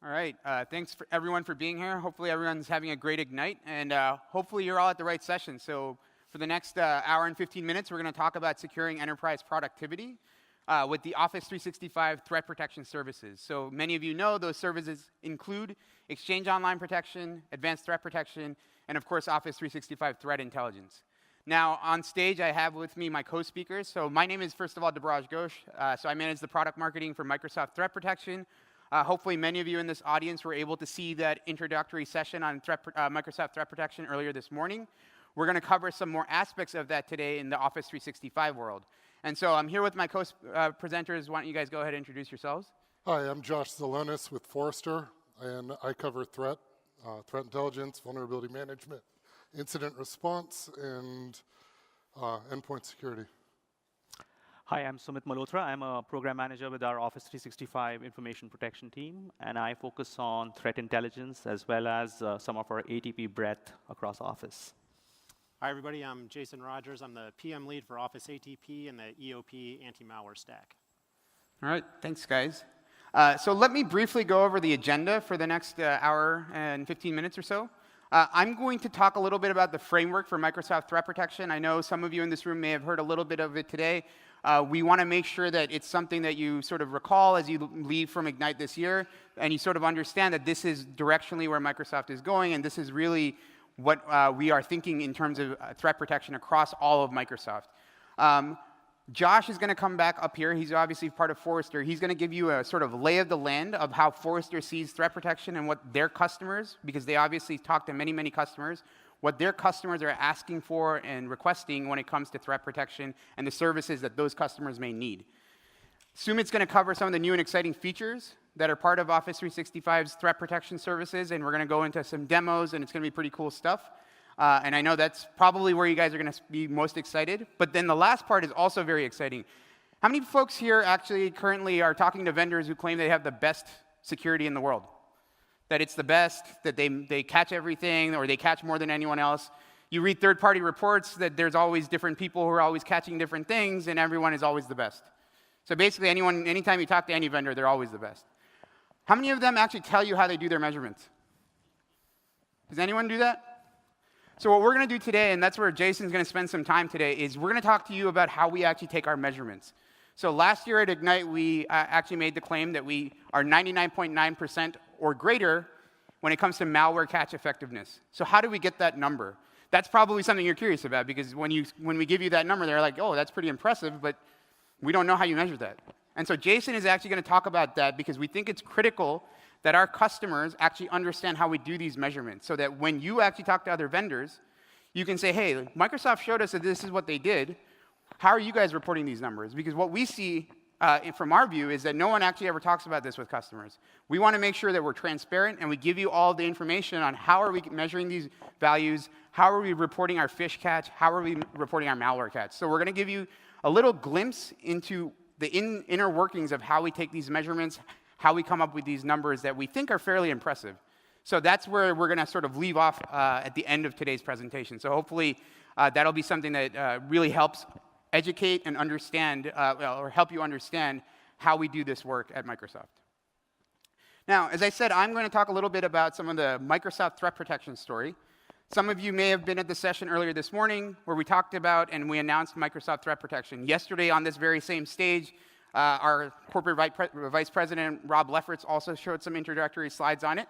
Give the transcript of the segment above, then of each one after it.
All right. Thanks for everyone for being here. Hopefully everyone's having a great Ignite, and hopefully you're all at the right session. So for the next hour and 15 minutes, we're going to talk about securing enterprise productivity with the Office 365 threat protection services. So many of you know those services include Exchange Online Protection, Advanced Threat Protection, and of course Office 365 Threat Intelligence. Now on stage I have with me my co-speakers. So my name is first of all Debraj Ghosh. So I manage the product marketing for Microsoft Threat Protection. Hopefully many of you in this audience were able to see that introductory session on Microsoft Threat Protection earlier this morning. We're going to cover some more aspects of that today in the Office 365 world. And so I'm here with my co-presenters. Why don't you guys go ahead and introduce yourselves? Hi, I'm Josh Zelenis with Forrester, and I cover threat intelligence, vulnerability management, incident response, and endpoint security. Hi, I'm Sumit Malhotra. I'm a program manager with our Office 365 information protection team, and I focus on threat intelligence as well as some of our ATP breadth across Office. Hi, everybody. I'm Jason Rogers. I'm the PM lead for Office ATP and the EOP anti-malware stack. All right. Thanks, guys. So let me briefly go over the agenda for the next hour and 15 minutes or so. I'm going to talk a little bit about the framework for Microsoft Threat Protection. I know some of you in this room may have heard a little bit of it today. We want to make sure that it's something that you sort of recall as you leave from Ignite this year, and you sort of understand that this is directionally where Microsoft is going, and this is really what we are thinking in terms of threat protection across all of Microsoft. Josh is going to come back up here. He's obviously part of Forrester. He's going to give you a sort of lay of the land of how Forrester sees threat protection and what their customers, because they obviously talk to many, many customers, what their customers are asking for and requesting when it comes to threat protection and the services that those customers may need. Sumit's going to cover some of the new and exciting features that are part of Office 365's threat protection services, and we're going to go into some demos, and it's going to be pretty cool stuff. And I know that's probably where you guys are going to be most excited. But then the last part is also very exciting. How many folks here actually currently are talking to vendors who claim they have the best security in the world? That it's the best, that they catch everything, or they catch more than anyone else. You read third-party reports that there's always different people who are always catching different things, and everyone is always the best. So basically, anytime you talk to any vendor, they're always the best. How many of them actually tell you how they do their measurements? Does anyone do that? So what we're going to do today, and that's where Jason's going to spend some time today, is we're going to talk to you about how we actually take our measurements. So last year at Ignite, we actually made the claim that we are 99.9% or greater when it comes to malware catch effectiveness. So how do we get that number? That's probably something you're curious about, because when we give you that number, they're like, oh, that's pretty impressive, but we don't know how you measure that. And so Jason is actually going to talk about that, because we think it's critical that our customers actually understand how we do these measurements, so that when you actually talk to other vendors, you can say, hey, Microsoft showed us that this is what they did. How are you guys reporting these numbers? Because what we see from our view is that no one actually ever talks about this with customers. We want to make sure that we're transparent, and we give you all the information on how are we measuring these values, how are we reporting our fish catch, how are we reporting our malware catch. So we're going to give you a little glimpse into the inner workings of how we take these measurements, how we come up with these numbers that we think are fairly impressive. So that's where we're going to sort of leave off at the end of today's presentation. So hopefully that'll be something that really helps educate and understand, or help you understand how we do this work at Microsoft. Now, as I said, I'm going to talk a little bit about some of the Microsoft threat protection story. Some of you may have been at the session earlier this morning where we talked about and we announced Microsoft Threat Protection. Yesterday on this very same stage, our corporate vice president, Rob Lefferts, also showed some introductory slides on it.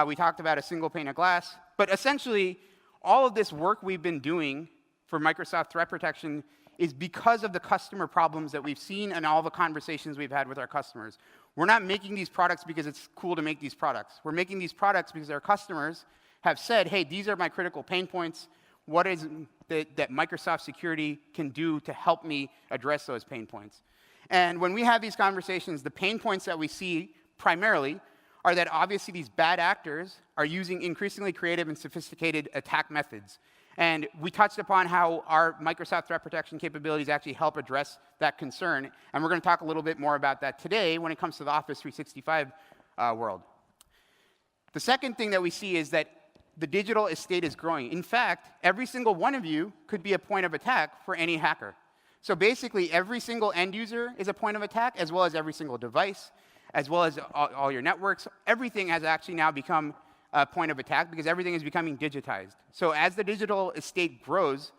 We talked about a single pane of glass. But essentially, all of this work we've been doing for Microsoft Threat Protection is because of the customer problems that we've seen and all the conversations we've had with our customers. We're not making these products because it's cool to make these products. We're making these products because our customers have said, hey, these are my critical pain points. What is it that Microsoft Security can do to help me address those pain points? And when we have these conversations, the pain points that we see primarily are that obviously these bad actors are using increasingly creative and sophisticated attack methods. And we touched upon how our Microsoft Threat Protection capabilities actually help address that concern. And we're going to talk a little bit more about that today when it comes to the Office 365 world. The second thing that we see is that the digital estate is growing. In fact, every single one of you could be a point of attack for any hacker. So basically, every single end user is a point of attack, as well as every single device. as well as all your networks. Everything has actually now become a point of attack because everything is becoming digitized. So as the digital estate grows,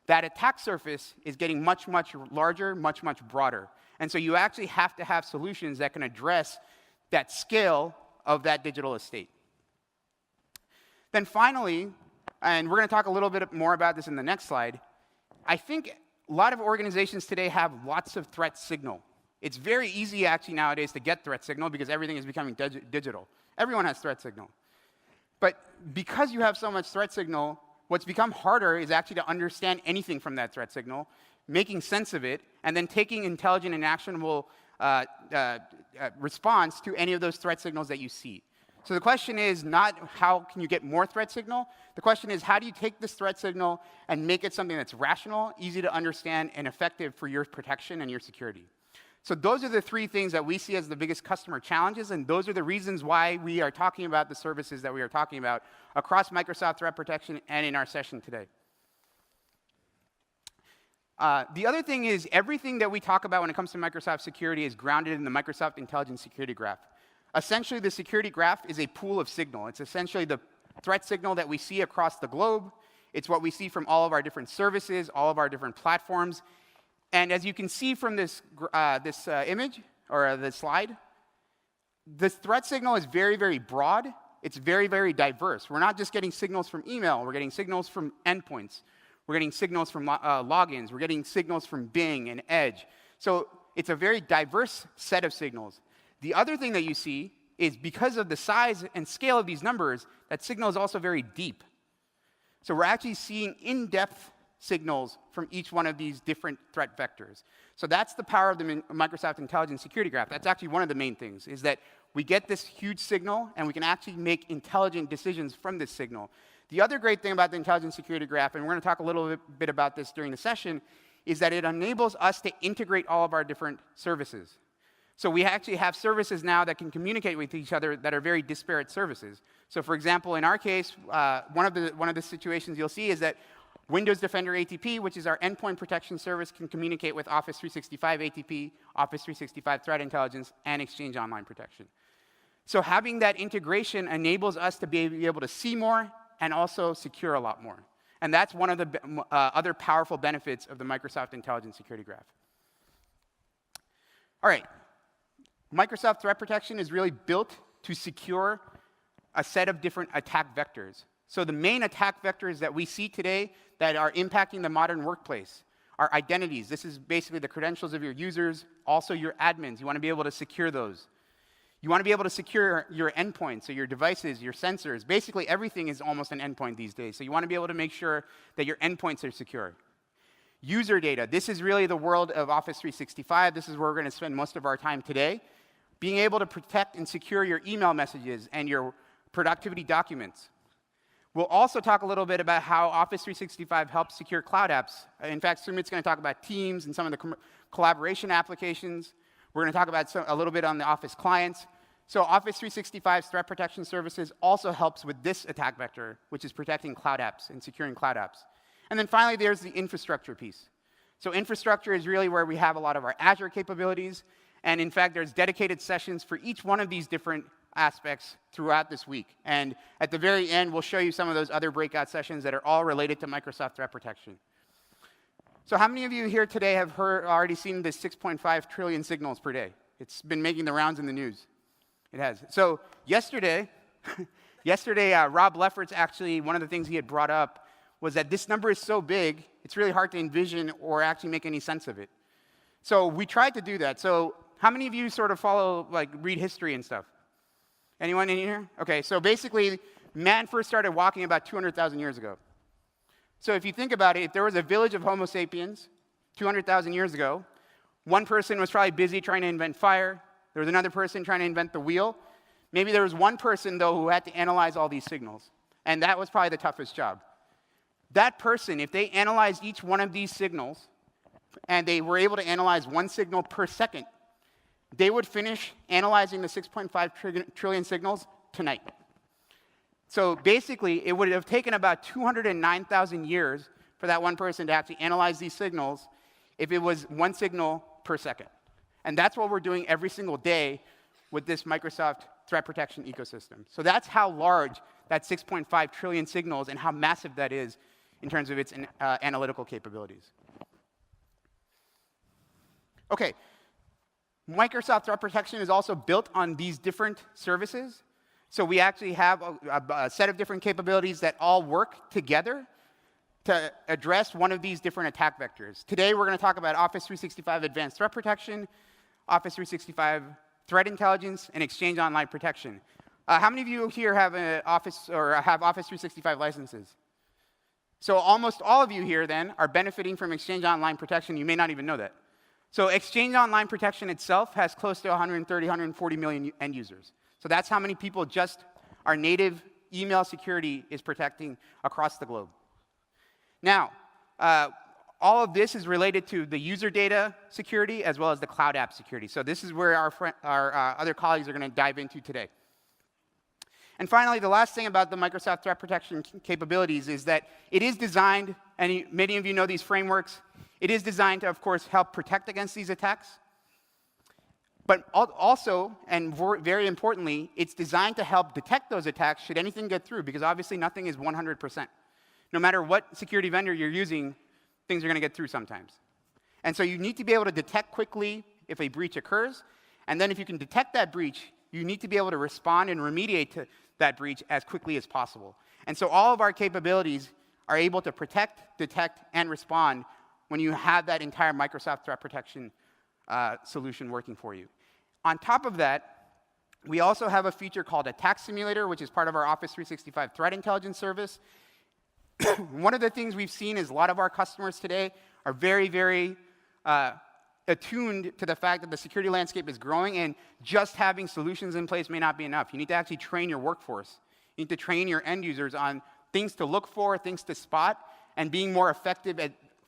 that attack surface is getting much, much larger, much, much broader. And so you actually have to have solutions that can address that scale of that digital estate. Then finally, and we're going to talk a little bit more about this in the next slide, I think a lot of organizations today have lots of threat signal. It's very easy actually nowadays to get threat signal because everything is becoming digital. Everyone has threat signal. But because you have so much threat signal, what's become harder is actually to understand anything from that threat signal, making sense of it, and then taking intelligent and actionable response to any of those threat signals that you see. So the question is not how can you get more threat signal. The question is how do you take this threat signal and make it something that's rational, easy to understand, and effective for your protection and your security. So those are the three things that we see as the biggest customer challenges, and those are the reasons why we are talking about the services that we are talking about across Microsoft Threat Protection and in our session today. The other thing is everything that we talk about when it comes to Microsoft security is grounded in the Microsoft Intelligent Security Graph. Essentially, the security graph is a pool of signal. It's essentially the threat signal that we see across the globe. It's what we see from all of our different services, all of our different platforms. And as you can see from this image, or this slide, this threat signal is very, very broad. It's very, very diverse. We're not just getting signals from email. We're getting signals from endpoints. We're getting signals from logins. We're getting signals from Bing and Edge. So it's a very diverse set of signals. The other thing that you see is because of the size and scale of these numbers, that signal is also very deep. So we're actually seeing in-depth signals from each one of these different threat vectors. So that's the power of the Microsoft Intelligent Security Graph. That's actually one of the main things, is that we get this huge signal, and we can actually make intelligent decisions from this signal. The other great thing about the Intelligent Security Graph, and we're going to talk a little bit about this during the session, is that it enables us to integrate all of our different services. So we actually have services now that can communicate with each other that are very disparate services. So for example, in our case, one of the situations you'll see is that Windows Defender ATP, which is our endpoint protection service, can communicate with Office 365 ATP, Office 365 Threat Intelligence, and Exchange Online Protection. So having that integration enables us to be able to see more and also secure a lot more. And that's one of the other powerful benefits of the Microsoft Intelligent Security Graph. All right. Microsoft Threat Protection is really built to secure a set of different attack vectors. So the main attack vectors that we see today that are impacting the modern workplace are identities. This is basically the credentials of your users, also your admins. You want to be able to secure those. You want to be able to secure your endpoints, so your devices, your sensors. Basically, everything is almost an endpoint these days. So you want to be able to make sure that your endpoints are secure. User data. This is really the world of Office 365. This is where we're going to spend most of our time today. Being able to protect and secure your email messages and your productivity documents. We'll also talk a little bit about how Office 365 helps secure cloud apps. In fact, Sumit's going to talk about Teams and some of the collaboration applications. We're going to talk about a little bit on the Office clients. So Office 365's threat protection services also helps with this attack vector, which is protecting cloud apps and securing cloud apps. And then finally, there's the infrastructure piece. So infrastructure is really where we have a lot of our Azure capabilities. And in fact, there's dedicated sessions for each one of these different aspects throughout this week. And at the very end, we'll show you some of those other breakout sessions that are all related to Microsoft Threat Protection. So how many of you here today have already seen the 6.5 trillion signals per day? It's been making the rounds in the news. It has. So yesterday, Rob Lefferts actually, one of the things he had brought up was that this number is so big, it's really hard to envision or actually make any sense of it. So we tried to do that. So how many of you sort of read history and stuff? Anyone in here? Okay, so basically, man first started walking about 200,000 years ago. So if you think about it, if there was a village of Homo sapiens 200,000 years ago, one person was probably busy trying to invent fire. There was another person trying to invent the wheel. Maybe there was one person, though, who had to analyze all these signals. And that was probably the toughest job. That person, if they analyzed each one of these signals, and they were able to analyze one signal per second, they would finish analyzing the 6.5 trillion signals tonight. So basically, it would have taken about 209,000 years for that one person to actually analyze these signals if it was one signal per second. And that's what we're doing every single day with this Microsoft threat protection ecosystem. So that's how large that 6.5 trillion signals and how massive that is in terms of its analytical capabilities. OK, Microsoft threat protection is also built on these different services. So we actually have a set of different capabilities that all work together to address one of these different attack vectors. Today, we're going to talk about Office 365 Advanced Threat Protection, Office 365 Threat Intelligence, and Exchange Online Protection. How many of you here have Office 365 licenses? So almost all of you here, then, are benefiting from Exchange Online Protection. You may not even know that. So Exchange Online Protection itself has close to 140 million end users. So that's how many people just our native email security is protecting across the globe. Now, all of this is related to the user data security as well as the cloud app security. So this is where our other colleagues are going to dive into today. And finally, the last thing about the Microsoft threat protection capabilities is that it is designed, and many of you know these frameworks, it is designed to, of course, help protect against these attacks. But also, and very importantly, it's designed to help detect those attacks should anything get through, because obviously nothing is 100%. No matter what security vendor you're using, things are going to get through sometimes. And so you need to be able to detect quickly if a breach occurs. And then if you can detect that breach, you need to be able to respond and remediate to that breach as quickly as possible. And so all of our capabilities are able to protect, detect, and respond when you have that entire Microsoft threat protection solution working for you. On top of that, we also have a feature called Attack Simulator, which is part of our Office 365 Threat Intelligence service. One of the things we've seen is a lot of our customers today are very, very attuned to the fact that the security landscape is growing, and just having solutions in place may not be enough. You need to actually train your workforce. You need to train your end users on things to look for, things to spot, and being more effective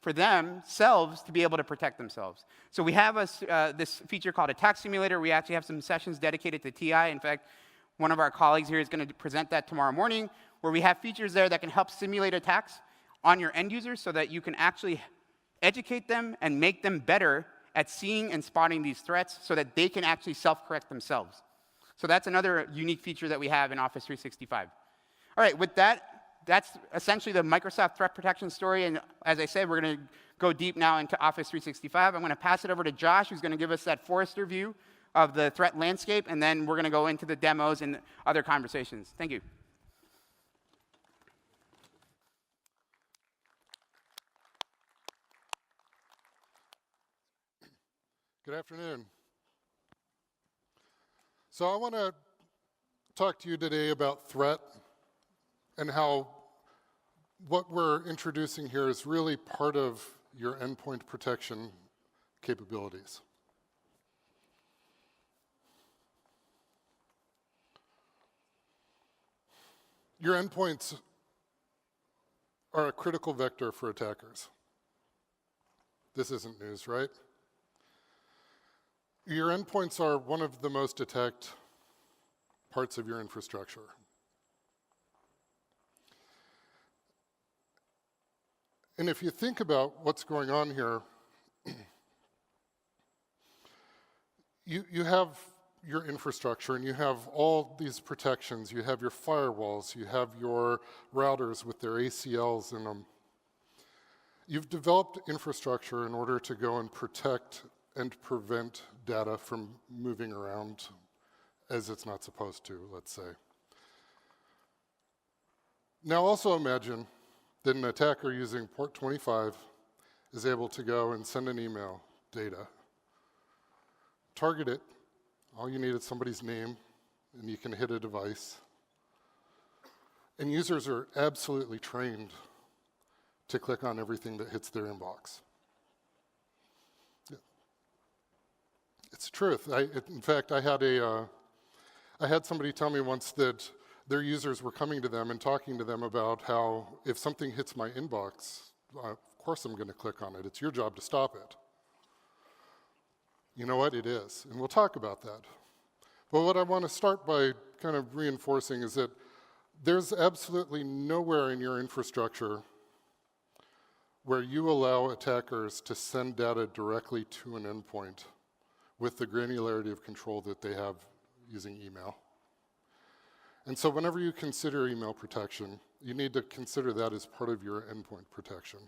for themselves to be able to protect themselves. So we have this feature called Attack Simulator. We actually have some sessions dedicated to TI. In fact, one of our colleagues here is going to present that tomorrow morning, where we have features there that can help simulate attacks on your end users so that you can actually educate them and make them better at seeing and spotting these threats so that they can actually self-correct themselves. So that's another unique feature that we have in Office 365. All right, with that, that's essentially the Microsoft threat protection story. And as I said, we're going to go deep now into Office 365. I'm going to pass it over to Josh, who's going to give us that Forrester view of the threat landscape, and then we're going to go into the demos and other conversations. Thank you. Good afternoon. So I want to talk to you today about threat and how what we're introducing here is really part of your endpoint protection capabilities. Your endpoints are a critical vector for attackers. This isn't news, right? Your endpoints are one of the most attacked parts of your infrastructure. And if you think about what's going on here, you have your infrastructure and you have all these protections. You have your firewalls, you have your routers with their ACLs in them. You've developed infrastructure in order to go and protect and prevent data from moving around as it's not supposed to, let's say. Now also imagine that an attacker using port 25 is able to go and send an email data, target it. All you need is somebody's name, and you can hit a device. And users are absolutely trained to click on everything that hits their inbox. It's the truth. In fact, I had somebody tell me once that their users were coming to them and talking to them about how if something hits my inbox, of course I'm going to click on it. It's your job to stop it. You know what? It is. And we'll talk about that. But what I want to start by kind of reinforcing is that there's absolutely nowhere in your infrastructure where you allow attackers to send data directly to an endpoint with the granularity of control that they have using email. And so whenever you consider email protection, you need to consider that as part of your endpoint protection.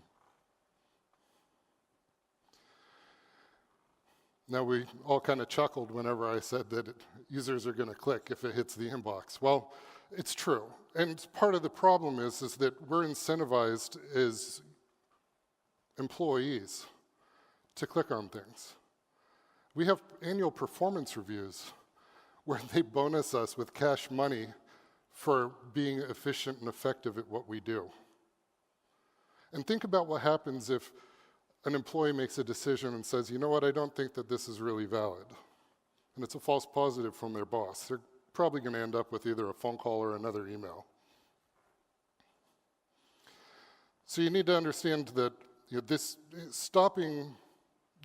Now, we all kind of chuckled whenever I said that users are going to click if it hits the inbox. Well, it's true. And part of the problem is that we're incentivized as employees to click on things. We have annual performance reviews where they bonus us with cash money for being efficient and effective at what we do. And think about what happens if an employee makes a decision and says, you know what, I don't think that this is really valid. And it's a false positive from their boss. They're probably going to end up with either a phone call or another email. So you need to understand that this stopping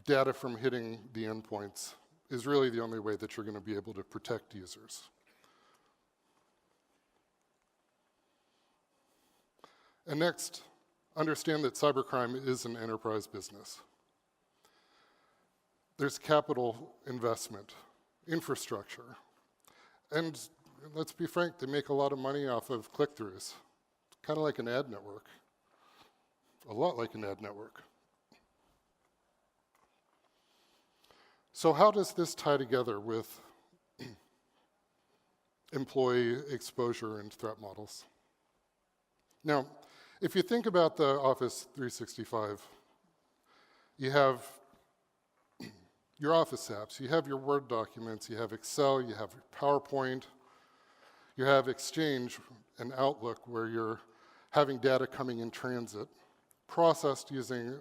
data from hitting the endpoints is really the only way that you're going to be able to protect users. And next, understand that cybercrime is an enterprise business. There's capital investment, infrastructure, and let's be frank, they make a lot of money off of click-throughs. Kind of like an ad network. A lot like an ad network. So how does this tie together with employee exposure and threat models? Now, if you think about the Office 365, you have your Office apps, you have your Word documents, you have Excel, you have PowerPoint, you have Exchange and Outlook where you're having data coming in transit, processed using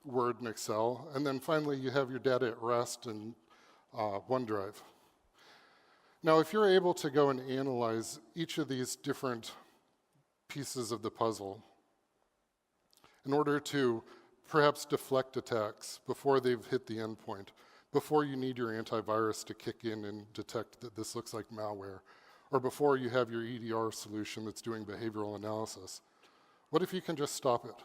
Word and Excel, and then finally you have your data at rest in OneDrive. Now, if you're able to go and analyze each of these different pieces of the puzzle in order to perhaps deflect attacks before they've hit the endpoint, before you need your antivirus to kick in and detect that this looks like malware, or before you have your EDR solution that's doing behavioral analysis, what if you can just stop it?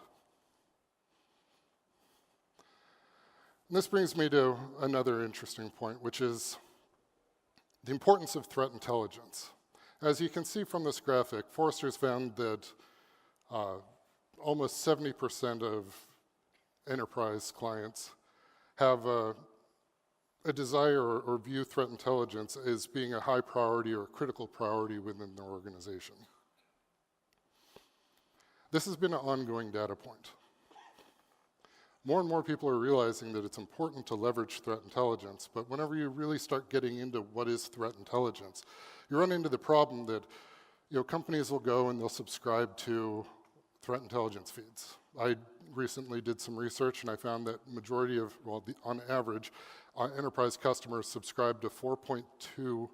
And this brings me to another interesting point, which is the importance of threat intelligence. As you can see from this graphic, Forrester's found that almost 70% of enterprise clients have a desire or view threat intelligence as being a high priority or critical priority within their organization. This has been an ongoing data point. More and more people are realizing that it's important to leverage threat intelligence, but whenever you really start getting into what is threat intelligence, you run into the problem that companies will go and they'll subscribe to threat intelligence feeds. I recently did some research and I found that majority of, on average, enterprise customers subscribe to 4.2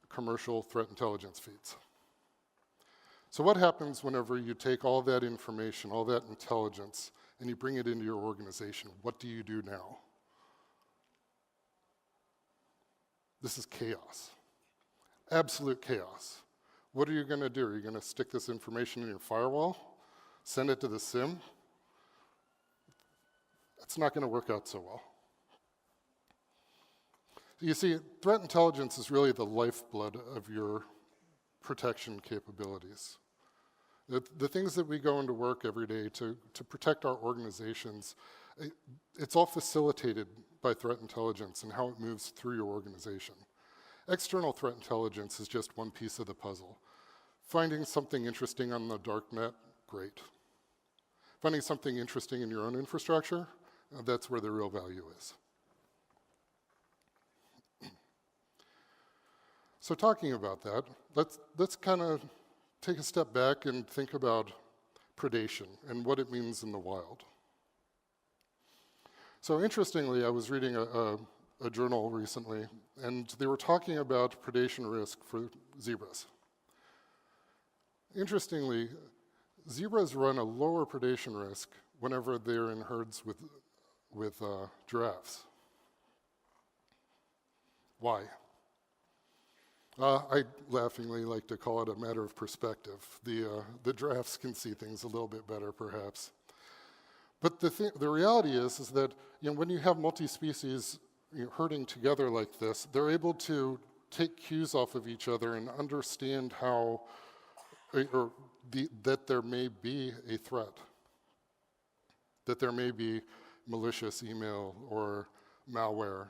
commercial threat intelligence feeds. So what happens whenever you take all that information, all that intelligence, and you bring it into your organization? What do you do now? This is chaos. Absolute chaos. What are you going to do? Are you going to stick this information in your firewall? Send it to the SIM? It's not going to work out so well. You see, threat intelligence is really the lifeblood of your protection capabilities. The things that we go into work every day to protect our organizations, it's all facilitated by threat intelligence and how it moves through your organization. External threat intelligence is just one piece of the puzzle. Finding something interesting on the dark net, great. Finding something interesting in your own infrastructure, that's where the real value is. So talking about that, let's kind of take a step back and think about predation and what it means in the wild. So interestingly, I was reading a journal recently, and they were talking about predation risk for zebras. Interestingly, zebras run a lower predation risk whenever they're in herds with giraffes. Why? I laughingly like to call it a matter of perspective. The giraffes can see things a little bit better, perhaps. But the reality is that when you have multi-species herding together like this, they're able to take cues off of each other and understand how, that there may be a threat, that there may be malicious email or malware.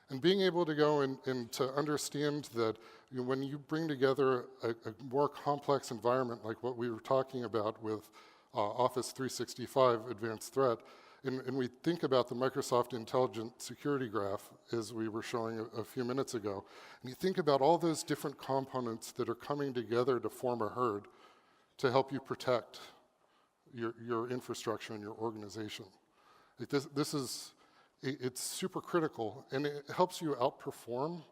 And being able to go and to understand that when you bring together a more complex environment like what we were talking about with Office 365 Advanced Threat, and we think about the Microsoft Intelligent Security Graph, as we were showing a few minutes ago, and you think about all those different components that are coming together to form a herd to help you protect your infrastructure and your organization. It's super critical, and it helps you outperform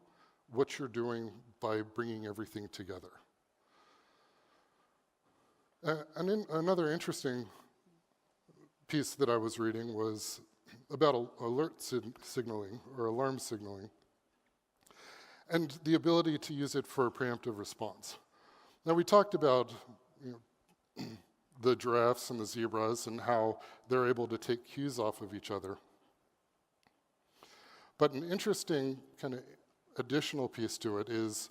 what you're doing by bringing everything together. Another interesting piece that I was reading was about alert signaling or alarm signaling and the ability to use it for preemptive response. Now, we talked about the giraffes and the zebras and how they're able to take cues off of each other. But an interesting kind of additional piece to it is,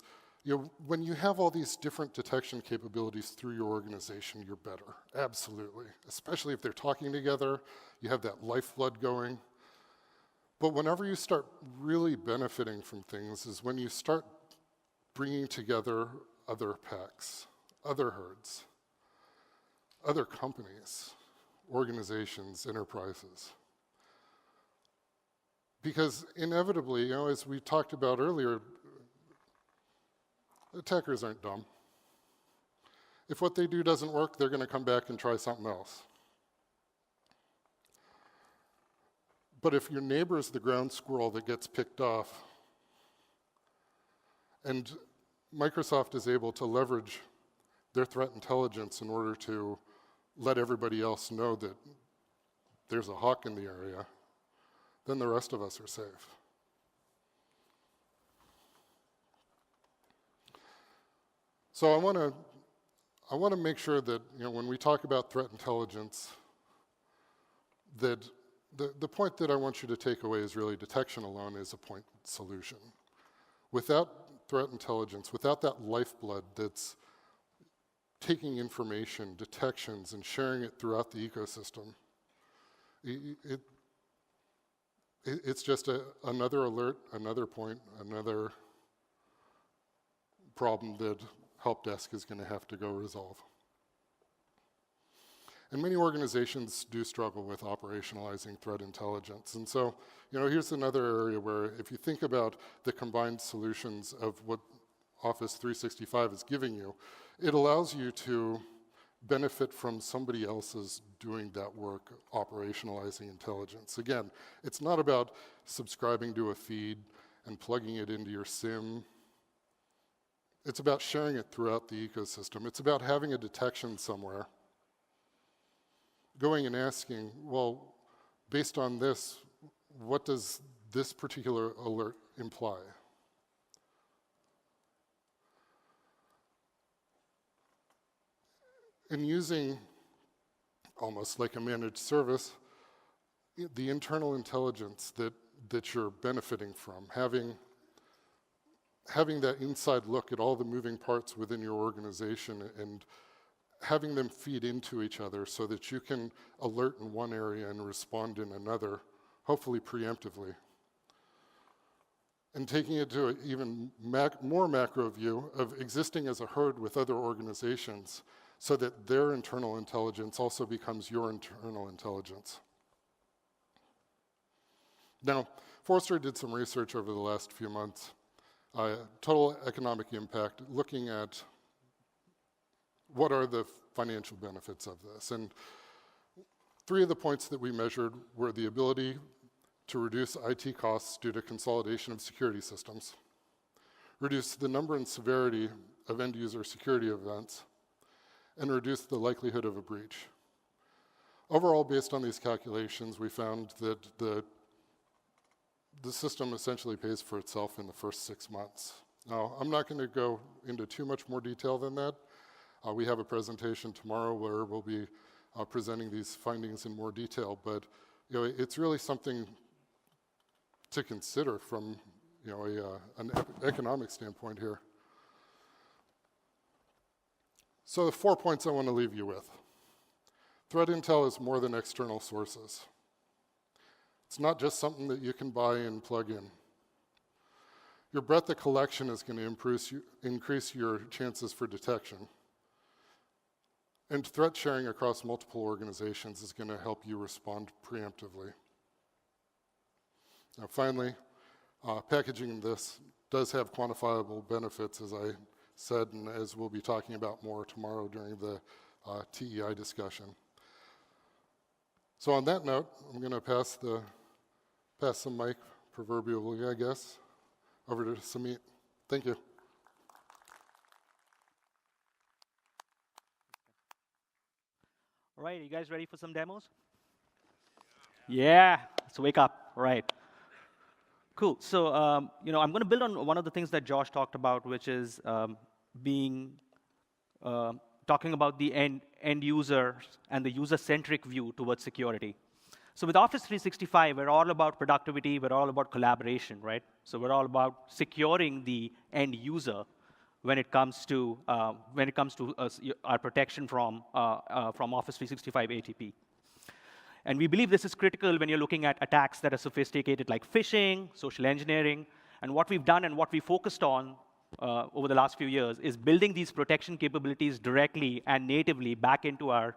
when you have all these different detection capabilities through your organization, you're better, absolutely. Especially if they're talking together, you have that lifeblood going. But whenever you start really benefiting from things is when you start bringing together other packs, other herds, other companies, organizations, enterprises. Because inevitably, as we talked about earlier, attackers aren't dumb. If what they do doesn't work, they're going to come back and try something else. But if your neighbor is the ground squirrel that gets picked off, and Microsoft is able to leverage their threat intelligence in order to let everybody else know that there's a hawk in the area, then the rest of us are safe. So I want to make sure that when we talk about threat intelligence, that the point that I want you to take away is really detection alone is a point solution. Without threat intelligence, without that lifeblood that's taking information, detections, and sharing it throughout the ecosystem, it's just another alert, another point, another problem that help desk is going to have to go resolve. And many organizations do struggle with operationalizing threat intelligence. And so, here's another area where if you think about the combined solutions of what Office 365 is giving you, it allows you to benefit from somebody else's doing that work, operationalizing intelligence. Again, it's not about subscribing to a feed and plugging it into your SIM. It's about sharing it throughout the ecosystem. It's about having a detection somewhere, going and asking, well, based on this, what does this particular alert imply? And using, almost like a managed service, the internal intelligence that you're benefiting from, having that inside look at all the moving parts within your organization and having them feed into each other so that you can alert in one area and respond in another, hopefully preemptively. And taking it to an even more macro view of existing as a herd with other organizations so that their internal intelligence also becomes your internal intelligence. Now, Forrester did some research over the last few months, total economic impact, looking at what are the financial benefits of this. And 3 of the points that we measured were the ability to reduce IT costs due to consolidation of security systems, reduce the number and severity of end-user security events, and reduce the likelihood of a breach. Overall, based on these calculations, we found that the system essentially pays for itself in the first 6 months. Now, I'm not going to go into too much more detail than that. We have a presentation tomorrow where we'll be presenting these findings in more detail, but it's really something to consider from an economic standpoint here. So the 4 points I want to leave you with. Threat intel is more than external sources. It's not just something that you can buy and plug in. Your breadth of collection is going to increase your chances for detection. And threat sharing across multiple organizations is going to help you respond preemptively. Now finally, packaging this does have quantifiable benefits, as I said, and as we'll be talking about more tomorrow during the TEI discussion. So on that note, I'm going to pass the mic, proverbially, I guess, over to Samit. Thank you. All right, you guys ready for some demos? Yeah, let's wake up. All right. Cool. So, I'm going to build on one of the things that Josh talked about, which is talking about the end user and the user-centric view towards security. So with Office 365, we're all about productivity, we're all about collaboration, right? So we're all about securing the end user when it comes to our protection from Office 365 ATP. And we believe this is critical when you're looking at attacks that are sophisticated like phishing, social engineering, and what we've done and what we focused on over the last few years is building these protection capabilities directly and natively back into our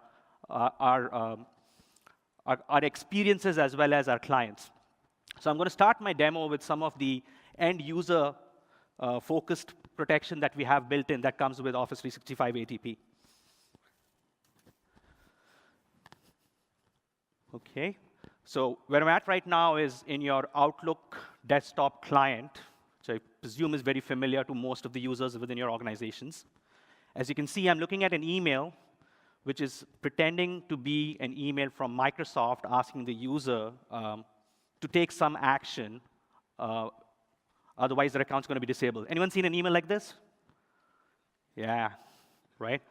experiences as well as our clients. So I'm going to start my demo with some of the end user focused protection that we have built in that comes with Office 365 ATP. Okay, so where I'm at right now is in your Outlook desktop client, which I presume is very familiar to most of the users within your organizations. As you can see, I'm looking at an email which is pretending to be an email from Microsoft asking the user to take some action, otherwise their account's going to be disabled. Anyone seen an email like this? Yeah, right?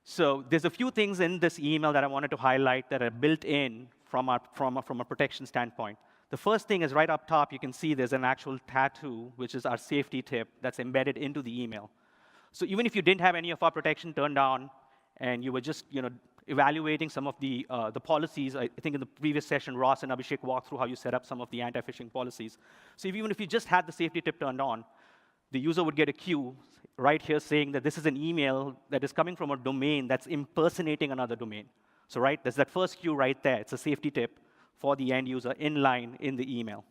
So there's a few things in this email that I wanted to highlight that are built in from a protection standpoint. The first thing is right up top, you can see there's an actual tattoo, which is our safety tip that's embedded into the email. So even if you didn't have any of our protection turned on, and you were just evaluating some of the policies, I think in the previous session, Ross and Abhishek walked through how you set up some of the anti-phishing policies. So even if you just had the safety tip turned on, the user would get a cue right here saying that this is an email that is coming from a domain that's impersonating another domain. So right, there's that first cue right there. It's a safety tip for the end user in line in the email.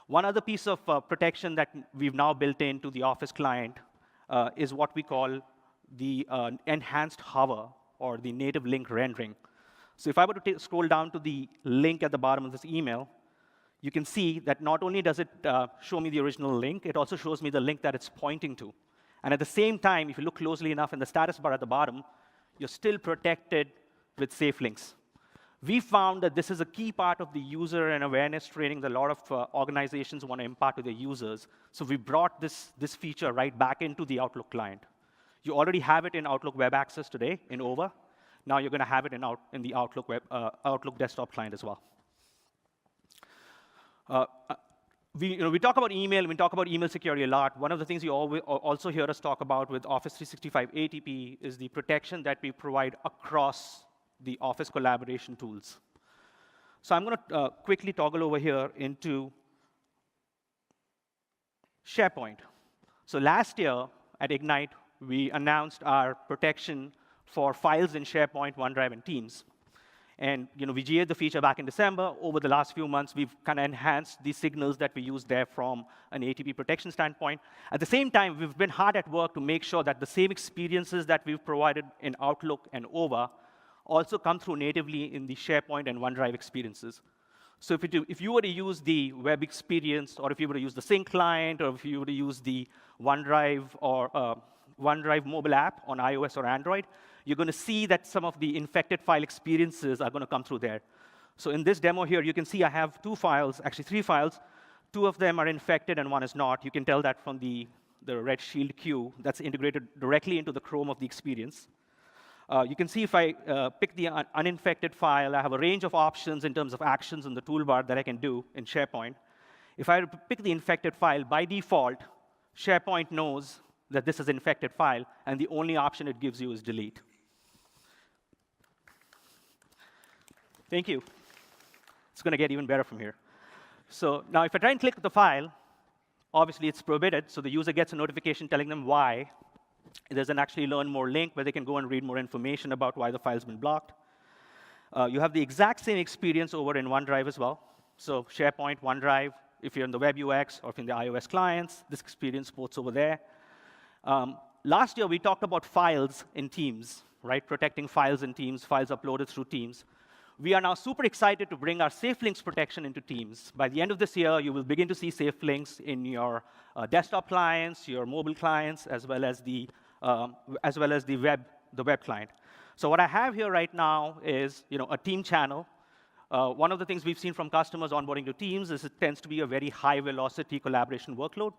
One other piece of protection that we've now built into the Office client is what we call the enhanced hover or the native link rendering. So if I were to scroll down to the link at the bottom of this email, you can see that not only does it show me the original link, it also shows me the link that it's pointing to. And at the same time, if you look closely enough in the status bar at the bottom, you're still protected with safe links. We found that this is a key part of the user and awareness training that a lot of organizations want to impart to their users. So we brought this feature right back into the Outlook client. You already have it in Outlook Web Access today in OVA. Now you're going to have it in the Outlook desktop client as well. We talk about email, we talk about email security a lot. One of the things you also hear us talk about with Office 365 ATP is the protection that we provide across the Office collaboration tools. So I'm going to quickly toggle over here into SharePoint. So last year at Ignite, we announced our protection for files in SharePoint, OneDrive, and Teams. And we GA'd the feature back in December. Over the last few months, we've kind of enhanced the signals that we use there from an ATP protection standpoint. At the same time, we've been hard at work to make sure that the same experiences that we've provided in Outlook and OVA also come through natively in the SharePoint and OneDrive experiences. So if you were to use the web experience, or if you were to use the sync client, or if you were to use the OneDrive or OneDrive mobile app on iOS or Android, you're going to see that some of the infected file experiences are going to come through there. So in this demo here, you can see I have two files, actually 3 files. 2 of them are infected and 1 is not. You can tell that from the red shield queue that's integrated directly into the Chrome of the experience. You can see if I pick the uninfected file, I have a range of options in terms of actions in the toolbar that I can do in SharePoint. If I pick the infected file, by default, SharePoint knows that this is an infected file, and the only option it gives you is delete. Thank you. It's going to get even better from here. So now if I try and click the file, obviously it's prohibited, so the user gets a notification telling them why. There's an actually learn more link where they can go and read more information about why the file's been blocked. You have the exact same experience over in OneDrive as well. So SharePoint, OneDrive, if you're in the web UX or if you're in the iOS clients, this experience ports over there. Last year, we talked about files in Teams, right? Protecting files in Teams, files uploaded through Teams. We are now super excited to bring our safe links protection into Teams. By the end of this year, you will begin to see safe links in your desktop clients, your mobile clients, as well as the web client. So what I have here right now is a team channel. One of the things we've seen from customers onboarding to Teams is it tends to be a very high-velocity collaboration workload.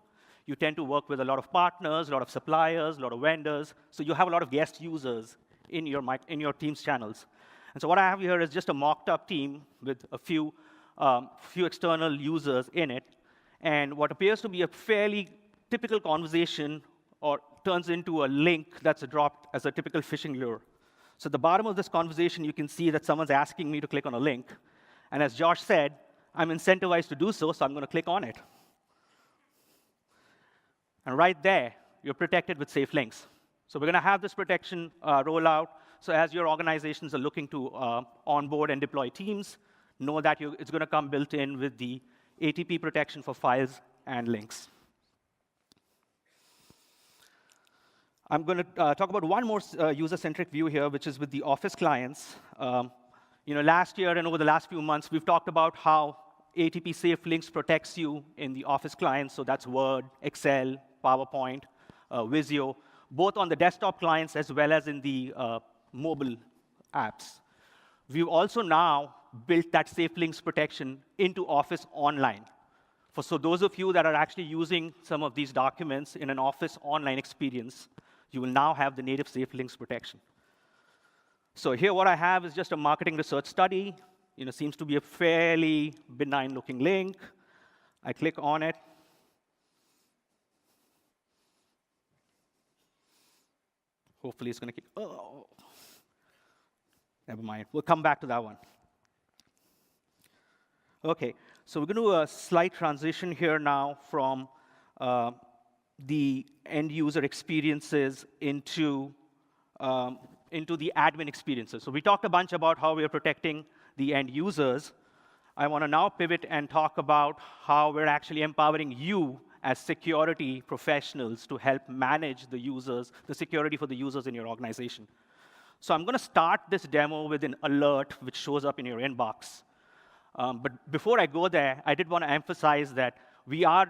You tend to work with a lot of partners, a lot of suppliers, a lot of vendors. So you have a lot of guest users in your Teams channels. And so what I have here is just a mocked-up team with a few external users in it. And what appears to be a fairly typical conversation or turns into a link that's dropped as a typical phishing lure. So at the bottom of this conversation, you can see that someone's asking me to click on a link. And as Josh said, I'm incentivized to do so, so I'm going to click on it. And right there, you're protected with safe links. So we're going to have this protection roll out. So as your organizations are looking to onboard and deploy Teams, know that it's going to come built in with the ATP protection for files and links. I'm going to talk about one more user-centric view here, which is with the Office clients. Last year and over the last few months, we've talked about how ATP Safe Links protects you in the Office clients. So that's Word, Excel, PowerPoint, Visio, both on the desktop clients as well as in the mobile apps. We've also now built that Safe Links protection into Office Online. So those of you that are actually using some of these documents in an Office Online experience, you will now have the native Safe Links protection. So here what I have is just a marketing research study. Seems to be a fairly benign-looking link. I click on it. Hopefully it's going to keep, oh. Never mind. We'll come back to that one. OK, so we're going to do a slight transition here now from the end-user experiences into the admin experiences. So we talked a bunch about how we are protecting the end users. I want to now pivot and talk about how we're actually empowering you as security professionals to help manage the users, the security for the users in your organization. So I'm going to start this demo with an alert which shows up in your inbox. But before I go there, I did want to emphasize that we are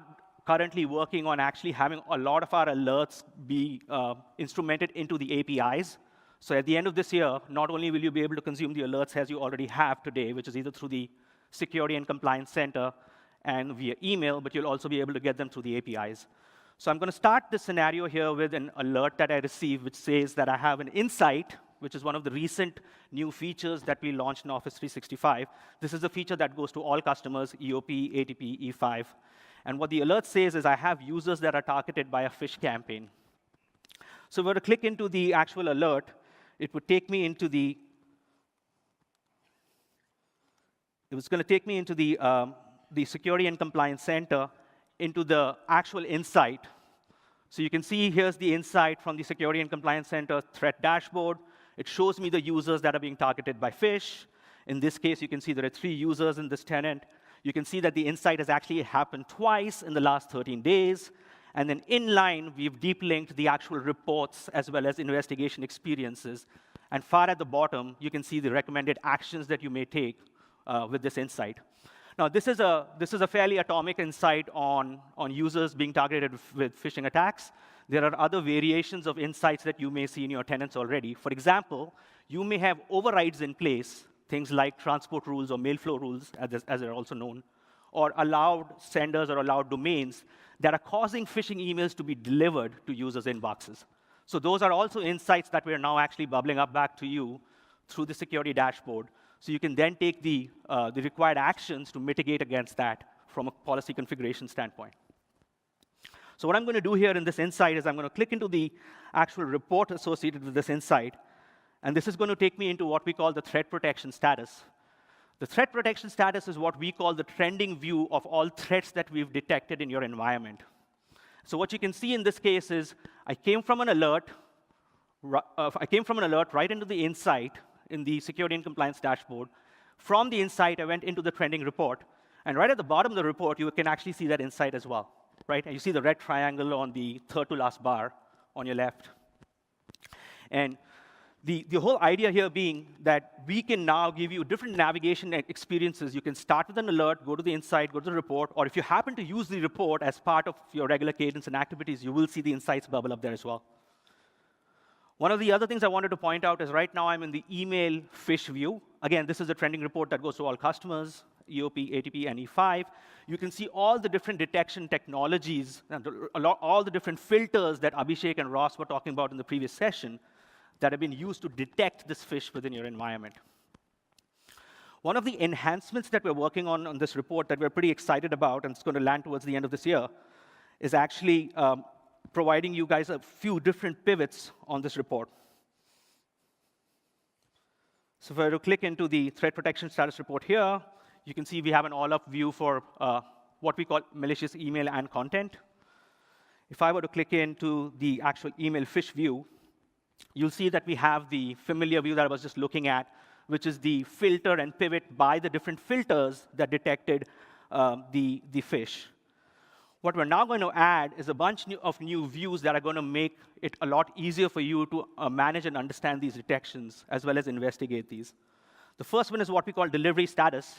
currently working on actually having a lot of our alerts be instrumented into the APIs. So at the end of this year, not only will you be able to consume the alerts as you already have today, which is either through the Security and Compliance Center and via email, but you'll also be able to get them through the APIs. So I'm going to start this scenario here with an alert that I received, which says that I have an insight, which is one of the recent new features that we launched in Office 365. This is a feature that goes to all customers, EOP, ATP, E5. And what the alert says is I have users that are targeted by a phish campaign. So if I were to click into the actual alert, it would take me into the Security and Compliance Center, into the actual insight. So you can see here's the insight from the Security and Compliance Center threat dashboard. It shows me the users that are being targeted by phish. In this case, you can see there are 3 users in this tenant. You can see that the insight has actually happened twice in the last 13 days. And then in line, we've deep linked the actual reports as well as investigation experiences. And far at the bottom, you can see the recommended actions that you may take with this insight. Now, this is a fairly atomic insight on users being targeted with phishing attacks. There are other variations of insights that you may see in your tenants already. For example, you may have overrides in place, things like transport rules or mail flow rules, as they're also known, or allowed senders or allowed domains that are causing phishing emails to be delivered to users' inboxes. So those are also insights that we're now actually bubbling up back to you through the security dashboard. So you can then take the required actions to mitigate against that from a policy configuration standpoint. So what I'm going to do here in this insight is I'm going to click into the actual report associated with this insight. And this is going to take me into what we call the threat protection status. The threat protection status is what we call the trending view of all threats that we've detected in your environment. So what you can see in this case is I came from an alert right into the insight in the security and compliance dashboard. From the insight, I went into the trending report. And right at the bottom of the report, you can actually see that insight as well, right? And you see the red triangle on the third to last bar on your left. And the whole idea here being that we can now give you different navigation experiences. You can start with an alert, go to the insight, go to the report, or if you happen to use the report as part of your regular cadence and activities, you will see the insights bubble up there as well. One of the other things I wanted to point out is right now I'm in the email phish view. Again, this is a trending report that goes to all customers, EOP, ATP, and E5. You can see all the different detection technologies, and all the different filters that Abhishek and Ross were talking about in the previous session that have been used to detect this phish within your environment. One of the enhancements that we're working on this report that we're pretty excited about, and it's going to land towards the end of this year, is actually providing you guys a few different pivots on this report. So if I were to click into the threat protection status report here, you can see we have an all-up view for what we call malicious email and content. If I were to click into the actual email phish view, you'll see that we have the familiar view that I was just looking at, which is the filter and pivot by the different filters that detected the phish. What we're now going to add is a bunch of new views that are going to make it a lot easier for you to manage and understand these detections, as well as investigate these. The first one is what we call delivery status,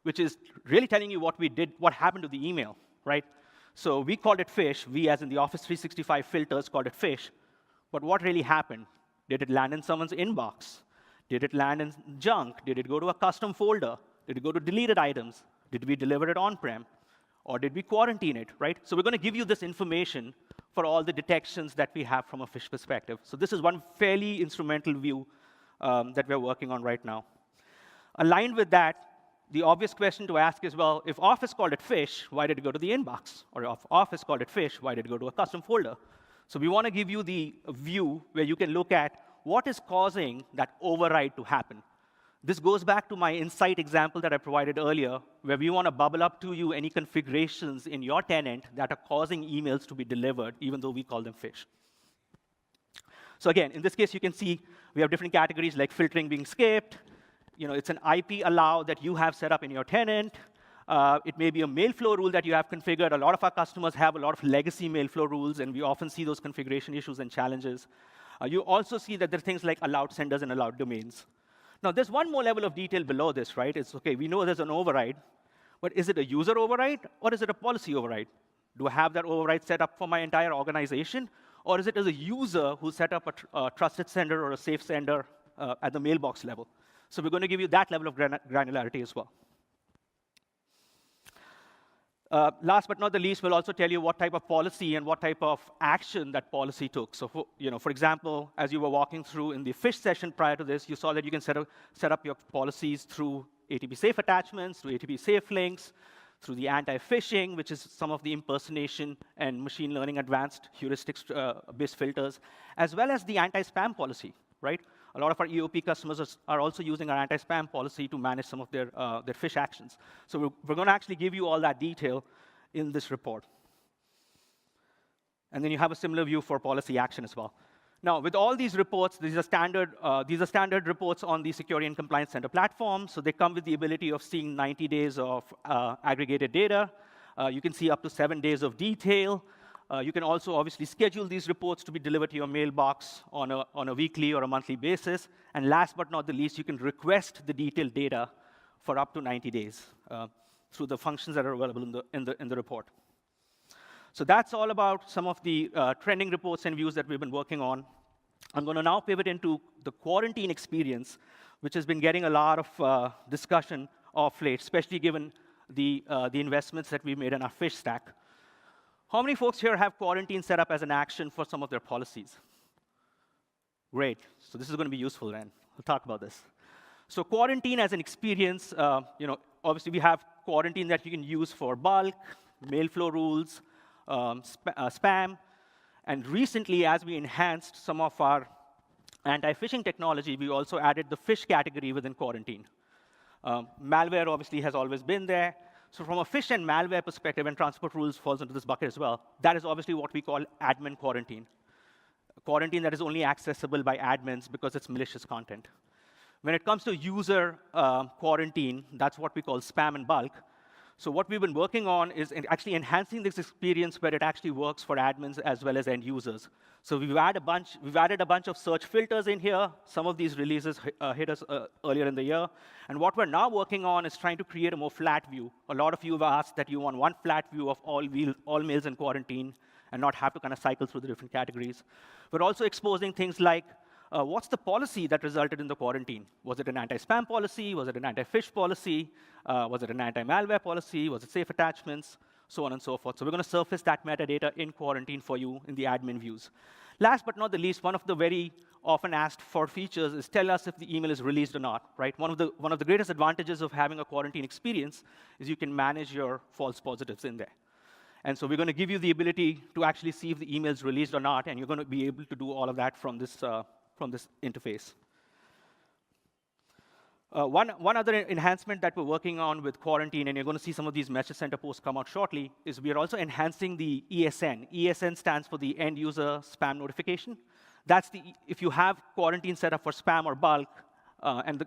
which is really telling you what we did, what happened to the email, right? So we called it phish. We, as in the Office 365 filters, called it phish. But what really happened? Did it land in someone's inbox? Did it land in junk? Did it go to a custom folder? Did it go to deleted items? Did we deliver it on-prem? Or did we quarantine it, right? So we're going to give you this information for all the detections that we have from a phish perspective. So this is one fairly instrumental view that we're working on right now. Aligned with that, the obvious question to ask is, well, if Office called it phish, why did it go to the inbox? Or if Office called it phish, why did it go to a custom folder? So we want to give you the view where you can look at what is causing that override to happen. This goes back to my insight example that I provided earlier, where we want to bubble up to you any configurations in your tenant that are causing emails to be delivered, even though we call them phish. So again, in this case, you can see we have different categories like filtering being skipped. It's an IP allow that you have set up in your tenant. It may be a mail flow rule that you have configured. A lot of our customers have a lot of legacy mail flow rules, and we often see those configuration issues and challenges. You also see that there are things like allowed senders and allowed domains. Now, there's one more level of detail below this, right? It's OK, we know there's an override, but is it a user override, or is it a policy override? Do I have that override set up for my entire organization, or is it as a user who set up a trusted sender or a safe sender at the mailbox level? So we're going to give you that level of granularity as well. Last but not the least, we'll also tell you what type of policy and what type of action that policy took. So, for example, as you were walking through in the phish session prior to this, you saw that you can set up your policies through ATP safe attachments, through ATP safe links, through the anti-phishing, which is some of the impersonation and machine learning advanced heuristics-based filters, as well as the anti-spam policy, right? A lot of our EOP customers are also using our anti-spam policy to manage some of their phish actions. So we're going to actually give you all that detail in this report. And then you have a similar view for policy action as well. Now, with all these reports, these are standard reports on the Security and Compliance Center platform. So they come with the ability of seeing 90 days of aggregated data. You can see up to 7 days of detail. You can also obviously schedule these reports to be delivered to your mailbox on a weekly or a monthly basis. And last but not the least, you can request the detailed data for up to 90 days through the functions that are available in the report. So that's all about some of the trending reports and views that we've been working on. I'm going to now pivot into the quarantine experience, which has been getting a lot of discussion of late, especially given the investments that we've made in our phish stack. How many folks here have quarantine set up as an action for some of their policies? Great. So this is going to be useful then. We'll talk about this. So quarantine as an experience, obviously we have quarantine that you can use for bulk, mail flow rules, spam. And recently, as we enhanced some of our anti-phishing technology, we also added the phish category within quarantine. Malware obviously has always been there. So from a phish and malware perspective, and transport rules falls into this bucket as well, that is obviously what we call admin quarantine. Quarantine that is only accessible by admins because it's malicious content. When it comes to user quarantine, that's what we call spam and bulk. So what we've been working on is actually enhancing this experience where it actually works for admins as well as end users. So we've added a bunch of search filters in here. Some of these releases hit us earlier in the year. And what we're now working on is trying to create a more flat view. A lot of you have asked that you want one flat view of all mails in quarantine and not have to kind of cycle through the different categories. We're also exposing things like, what's the policy that resulted in the quarantine? Was it an anti-spam policy? Was it an anti-phish policy? Was it an anti-malware policy? Was it safe attachments? So on and so forth. So we're going to surface that metadata in quarantine for you in the admin views. Last but not the least, one of the very often asked for features is tell us if the email is released or not, right? One of the greatest advantages of having a quarantine experience is you can manage your false positives in there. And so we're going to give you the ability to actually see if the email is released or not, and you're going to be able to do all of that from this interface. One other enhancement that we're working on with quarantine, and you're going to see some of these message center posts come out shortly, is we are also enhancing the ESN. ESN stands for the end user spam notification. That's if you have quarantine set up for spam or bulk, and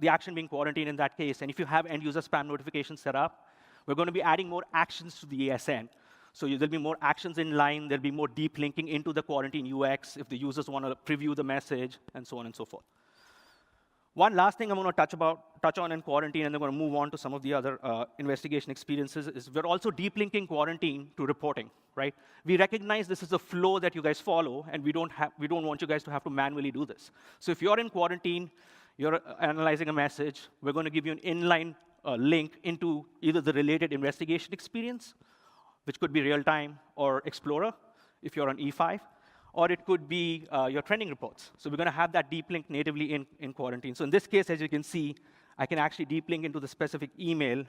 the action being quarantine in that case, and if you have end user spam notification set up, we're going to be adding more actions to the ESN. So there'll be more actions in line, there'll be more deep linking into the quarantine UX if the users want to preview the message, and so on and so forth. One last thing I'm going to touch on in quarantine, and then I'm going to move on to some of the other investigation experiences, is we're also deep linking quarantine to reporting, right? We recognize this is a flow that you guys follow, and we don't want you guys to have to manually do this. So if you're in quarantine, you're analyzing a message, we're going to give you an inline link into either the related investigation experience, which could be real-time, or Explorer, if you're on E5, or it could be your trending reports. So we're going to have that deep link natively in quarantine. So in this case, as you can see, I can actually deep link into the specific email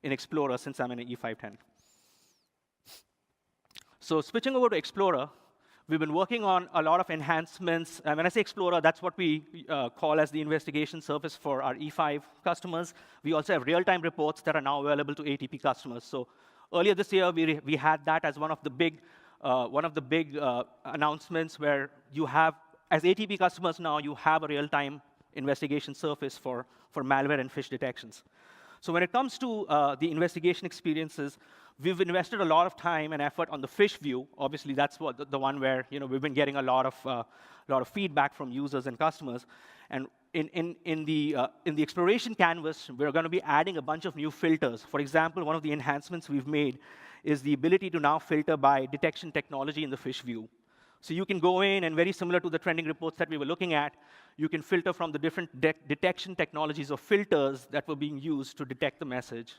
in Explorer since I'm in an E510. So switching over to Explorer, we've been working on a lot of enhancements. And when I say Explorer, that's what we call as the investigation service for our E5 customers. We also have real-time reports that are now available to ATP customers. So earlier this year, we had that as one of the big announcements where you have, as ATP customers now, you have a real-time investigation surface for malware and phish detections. So when it comes to the investigation experiences, we've invested a lot of time and effort on the phish view. Obviously, that's what the one where we've been getting a lot of feedback from users and customers. And in the exploration canvas, we're going to be adding a bunch of new filters. For example, one of the enhancements we've made is the ability to now filter by detection technology in the phish view. So you can go in, and very similar to the trending reports that we were looking at, you can filter from the different detection technologies or filters that were being used to detect the message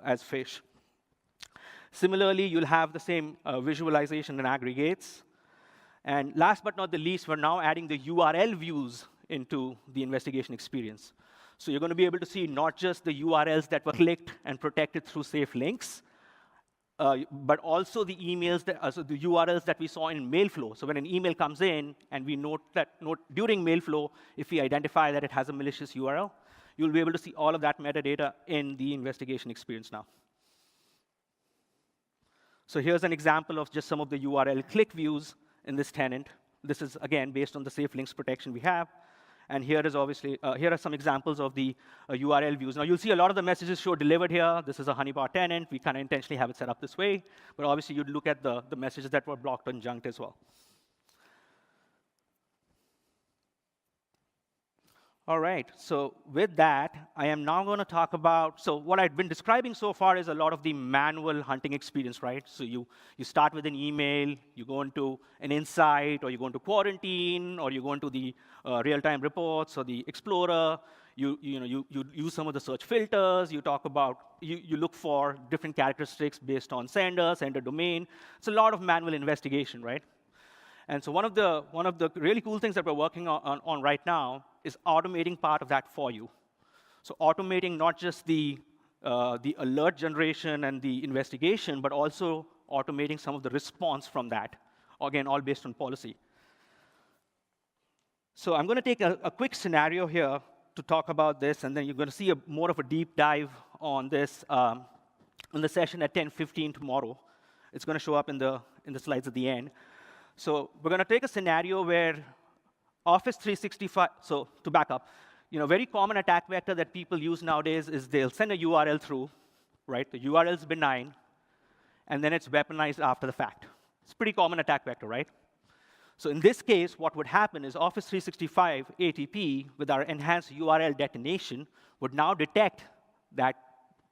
as phish. Similarly, you'll have the same visualization and aggregates. And last but not the least, we're now adding the URL views into the investigation experience. So you're going to be able to see not just the URLs that were clicked and protected through safe links, but also the emails the URLs that we saw in mail flow. So when an email comes in, and we note during mail flow, if we identify that it has a malicious URL, you'll be able to see all of that metadata in the investigation experience now. So here's an example of just some of the URL click views in this tenant. This is, again, based on the safe links protection we have. And here are some examples of the URL views. Now, you'll see a lot of the messages show delivered here. This is a honeypot tenant. We kind of intentionally have it set up this way. But obviously, you'd look at the messages that were blocked and junked as well. All right, so with that, I am now going to talk about, so what I've been describing so far is a lot of the manual hunting experience, right? So you start with an email, you go into an insight, or you go into quarantine, or you go into the real-time reports or the Explorer. You use some of the search filters. You look for different characteristics based on sender domain. It's a lot of manual investigation, right? And so one of the really cool things that we're working on right now is automating part of that for you. So automating not just the alert generation and the investigation, but also automating some of the response from that, again, all based on policy. So I'm going to take a quick scenario here to talk about this, and then you're going to see more of a deep dive on this in the session at 10:15 tomorrow. It's going to show up in the slides at the end. So we're going to take a scenario where Office 365, so to back up, very common attack vector that people use nowadays is they'll send a URL through, right? The URL is benign, and then it's weaponized after the fact. It's a pretty common attack vector, right? So in this case, what would happen is Office 365 ATP, with our enhanced URL detonation, would now detect that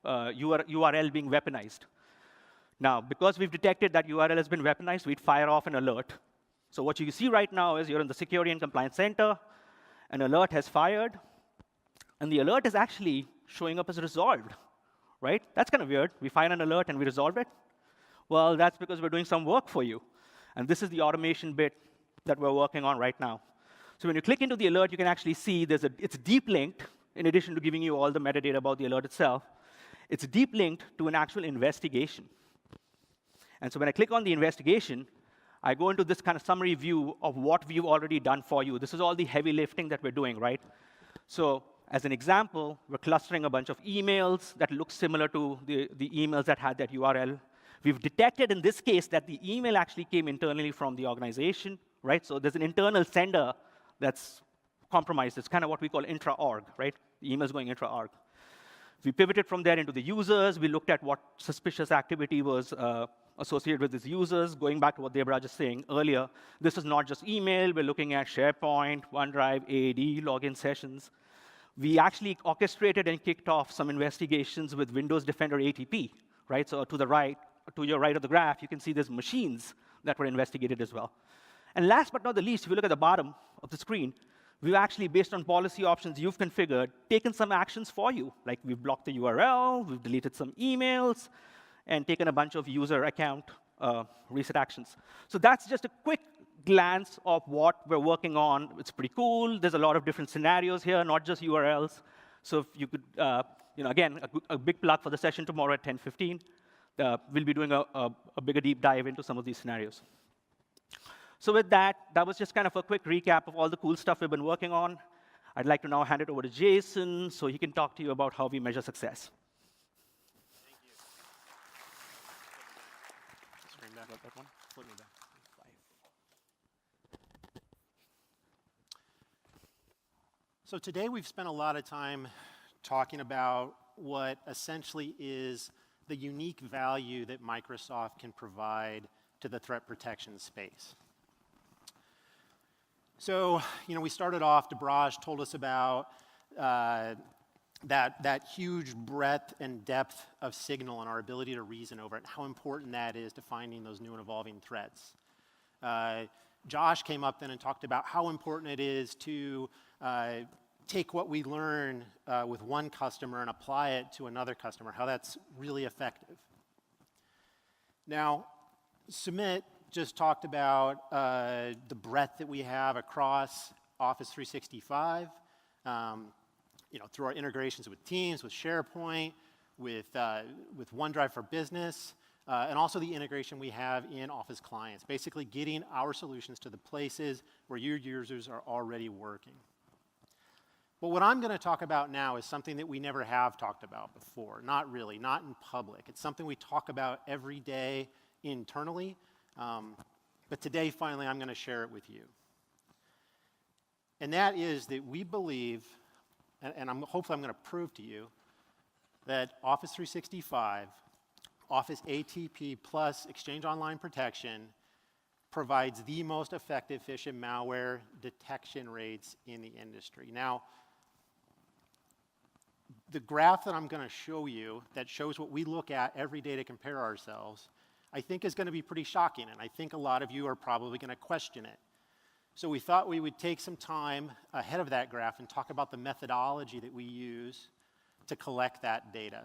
URL being weaponized. Now, because we've detected that URL has been weaponized, we'd fire off an alert. So what you see right now is you're in the Security and Compliance Center, an alert has fired, and the alert is actually showing up as resolved, right? That's kind of weird. We find an alert and we resolve it. Well, that's because we're doing some work for you. And this is the automation bit that we're working on right now. So when you click into the alert, you can actually see it's deep linked, in addition to giving you all the metadata about the alert itself. It's deep linked to an actual investigation. And so when I click on the investigation, I go into this kind of summary view of what we've already done for you. This is all the heavy lifting that we're doing, right? So as an example, we're clustering a bunch of emails that look similar to the emails that had that URL. We've detected in this case that the email actually came internally from the organization, right? So there's an internal sender that's compromised. It's kind of what we call intra-org, right? The email's going intra-org. We pivoted from there into the users. We looked at what suspicious activity was associated with these users. Going back to what Debra just saying earlier, this is not just email. We're looking at SharePoint, OneDrive, AAD, login sessions. We actually orchestrated and kicked off some investigations with Windows Defender ATP, right? So to your right of the graph, you can see there's machines that were investigated as well. And last but not the least, if you look at the bottom of the screen, we've actually, based on policy options you've configured, taken some actions for you. Like we've blocked the URL, we've deleted some emails, and taken a bunch of user account reset actions. So that's just a quick glance of what we're working on. It's pretty cool. There's a lot of different scenarios here, not just URLs. So if you could, again, a big plug for the session tomorrow at 10:15. We'll be doing a bigger deep dive into some of these scenarios. So with that was just kind of a quick recap of all the cool stuff we've been working on. I'd like to now hand it over to Jason so he can talk to you about how we measure success. Thank you. Screen back up that one. Flip me back. 5. So today we've spent a lot of time talking about what essentially is the unique value that Microsoft can provide to the threat protection space. So, we started off, Debraj told us about that huge breadth and depth of signal and our ability to reason over it, and how important that is to finding those new and evolving threats. Josh came up then and talked about how important it is to take what we learn with one customer and apply it to another customer, how that's really effective. Now, Sumit just talked about the breadth that we have across Office 365, through our integrations with Teams, with SharePoint, with OneDrive for Business, and also the integration we have in Office clients, basically getting our solutions to the places where your users are already working. But what I'm going to talk about now is something that we never have talked about before, not really, not in public. It's something we talk about every day internally, but today, finally, I'm going to share it with you. And that is that we believe, and hopefully I'm going to prove to you, that Office 365, Office ATP plus Exchange Online Protection provides the most effective phishing malware detection rates in the industry. Now, the graph that I'm going to show you that shows what we look at every day to compare ourselves, I think is going to be pretty shocking, and I think a lot of you are probably going to question it. So we thought we would take some time ahead of that graph and talk about the methodology that we use to collect that data.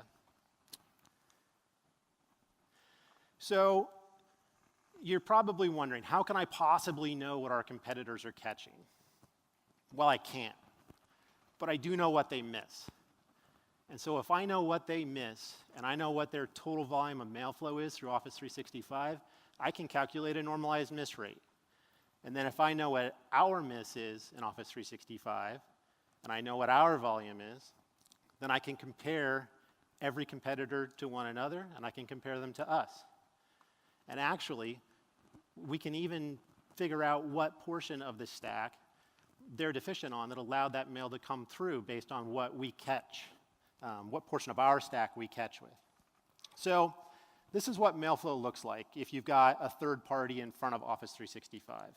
So You're probably wondering, how can I possibly know what our competitors are catching? Well, I can't, but I do know what they miss. And so if I know what they miss, and I know what their total volume of mail flow is through Office 365, I can calculate a normalized miss rate. And then if I know what our miss is in Office 365, and I know what our volume is, then I can compare every competitor to one another, and I can compare them to us. And actually, we can even figure out what portion of the stack they're deficient on that allowed that mail to come through based on what we catch, what portion of our stack we catch with. So this is what mail flow looks like if you've got a third party in front of Office 365.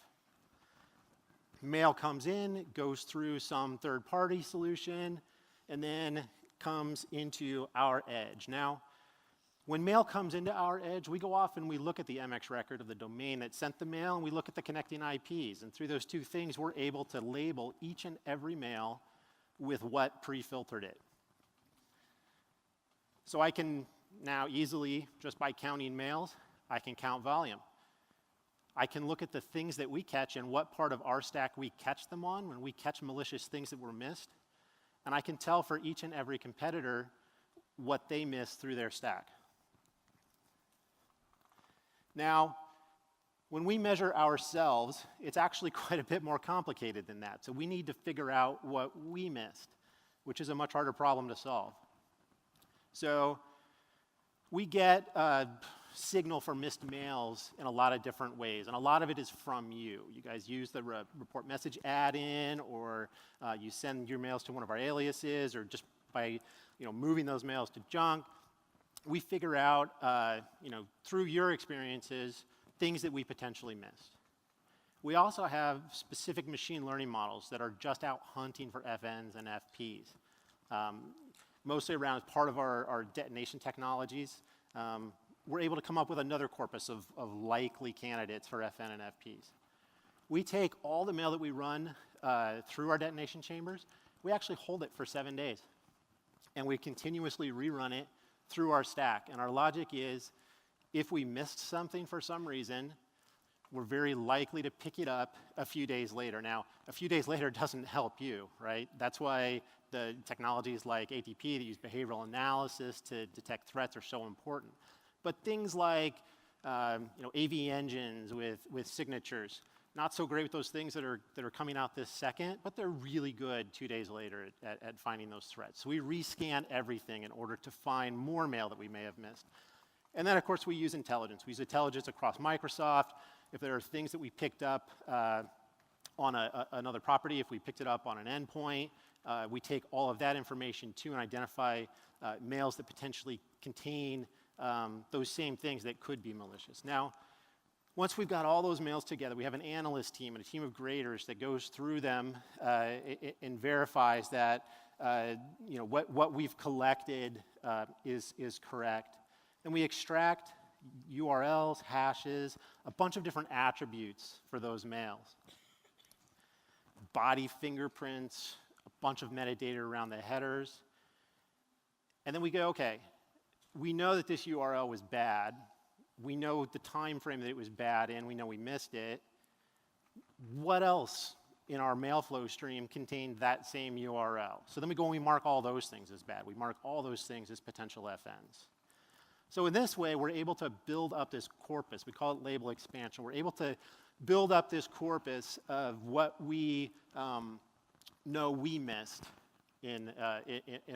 Mail comes in, goes through some third-party solution, and then comes into our edge. Now, when mail comes into our edge, we go off and we look at the MX record of the domain that sent the mail, and we look at the connecting IPs. And through those two things, we're able to label each and every mail with what pre-filtered it. So I can now easily, just by counting mails, I can count volume. I can look at the things that we catch and what part of our stack we catch them on when we catch malicious things that were missed. And I can tell for each and every competitor what they missed through their stack. Now, when we measure ourselves, it's actually quite a bit more complicated than that. So we need to figure out what we missed, which is a much harder problem to solve. So we get a signal for missed mails in a lot of different ways, and a lot of it is from you. You guys use the report message add-in, or you send your mails to one of our aliases, or just by moving those mails to junk. We figure out through your experiences things that we potentially missed. We also have specific machine learning models that are just out hunting for FNs and FPs. Mostly around as part of our detonation technologies. We're able to come up with another corpus of likely candidates for FN and FPs. We take all the mail that we run through our detonation chambers, we actually hold it for 7 days. And we continuously rerun it through our stack. And our logic is, if we missed something for some reason, we're very likely to pick it up a few days later. Now, a few days later doesn't help you, right? That's why the technologies like ATP that use behavioral analysis to detect threats are so important. But things like AV engines with signatures, not so great with those things that are coming out this second, but they're really good 2 days later at finding those threats. So we rescan everything in order to find more mail that we may have missed. And then, of course, we use intelligence. We use intelligence across Microsoft. If there are things that we picked up on another property, if we picked it up on an endpoint, we take all of that information too and identify mails that potentially contain those same things that could be malicious. Now, once we've got all those mails together, we have an analyst team and a team of graders that goes through them and verifies that what we've collected is correct. And we extract URLs, hashes, a bunch of different attributes for those mails. Body fingerprints, a bunch of metadata around the headers. And then we go, okay, we know that this URL was bad. We know the time frame that it was bad in. We know we missed it. What else in our mail flow stream contained that same URL? So then we go and we mark all those things as bad. We mark all those things as potential FNs. So in this way, we're able to build up this corpus. We call it label expansion. We're able to build up this corpus of what we know we missed in